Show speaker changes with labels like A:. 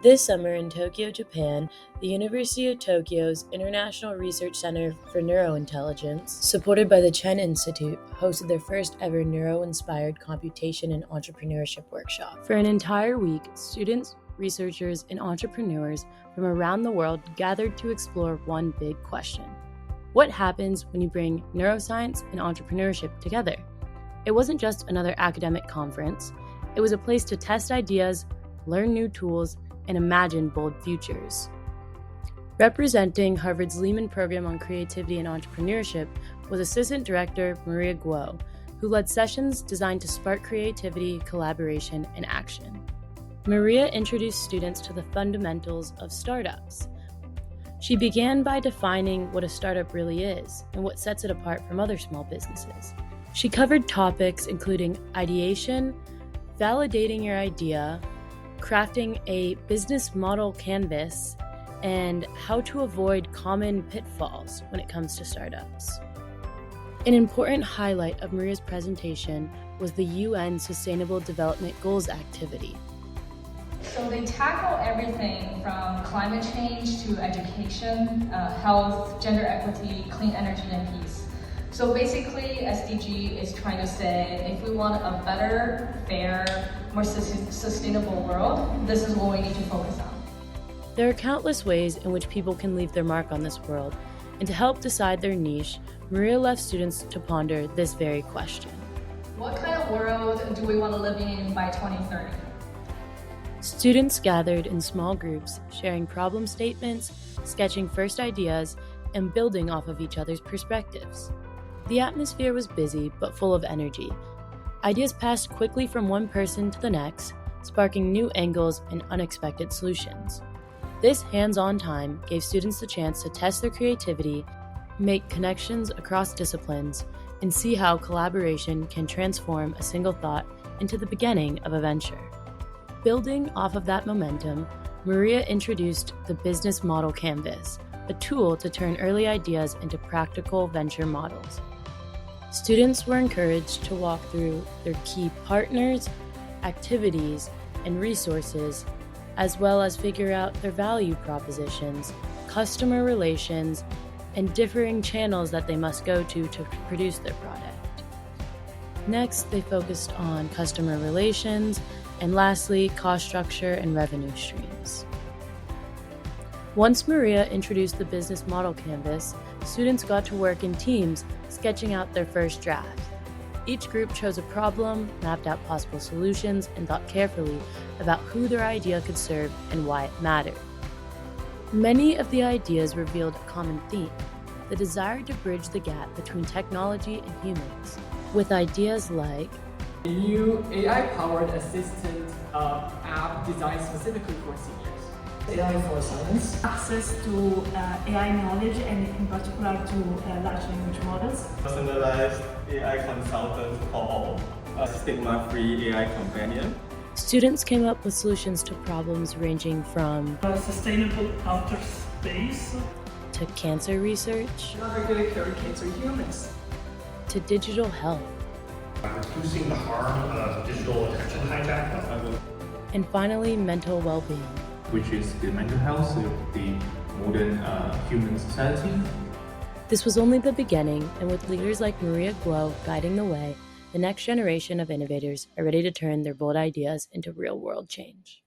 A: This summer in Tokyo, Japan, the University of Tokyo's International Research Center for Neurointelligence, supported by the Chen Institute, hosted their first ever neuro-inspired computation and entrepreneurship workshop. For an entire week, students, researchers, and entrepreneurs from around the world gathered to explore one big question. What happens when you bring neuroscience and entrepreneurship together? It wasn't just another academic conference. It was a place to test ideas, learn new tools, and imagine bold futures. Representing Harvard's Lehman Program on Creativity and Entrepreneurship was Assistant Director Maria Guo, who led sessions designed to spark creativity, collaboration, and action. Maria introduced students to the fundamentals of startups. She began by defining what a startup really is and what sets it apart from other small businesses. She covered topics including ideation, validating your idea, crafting a business model canvas, and how to avoid common pitfalls when it comes to startups. An important highlight of Maria's presentation was the UN Sustainable Development Goals activity.
B: So they tackle everything from climate change to education, health, gender equity, clean energy, and peace. So basically, SDG is trying to say, if we want a better, fair, more sustainable world, this is what we need to focus on.
A: There are countless ways in which people can leave their mark on this world, and to help decide their niche, Maria left students to ponder this very question.
B: What kind of world do we want to live in by 2030?
A: Students gathered in small groups, sharing problem statements, sketching first ideas, and building off of each other's perspectives. The atmosphere was busy but full of energy. Ideas passed quickly from one person to the next, sparking new angles and unexpected solutions. This hands-on time gave students the chance to test their creativity, make connections across disciplines, and see how collaboration can transform a single thought into the beginning of a venture. Building off of that momentum, Maria introduced the Business Model Canvas, a tool to turn early ideas into practical venture models. Students were encouraged to walk through their key partners, activities, and resources, as well as figure out their value propositions, customer relations, and differing channels that they must go to produce their product. Next, they focused on customer relations, and lastly, cost structure and revenue streams. Once Maria introduced the business model canvas, students got to work in teams, sketching out their first draft. Each group chose a problem, mapped out possible solutions, and thought carefully about who their idea could serve and why it mattered. Many of the ideas revealed a common theme: the desire to bridge the gap between technology and humans, with ideas like
C: a new AI-powered assistant app designed specifically for seniors.
D: AI for science. Access to AI knowledge and in particular to large language models.
E: Personalized AI consultant for all. A stigma-free AI companion.
A: Students came up with solutions to problems ranging from
D: sustainable outer space
A: to cancer research,
C: Not regulatory cancer in humans.
A: to digital health,
F: reducing the harm of digital attention hijack,
A: and finally mental well-being.
G: which is the mental health of the modern human society.
A: This was only the beginning, and with leaders like Maria Guo guiding the way, the next generation of innovators are ready to turn their bold ideas into real-world change.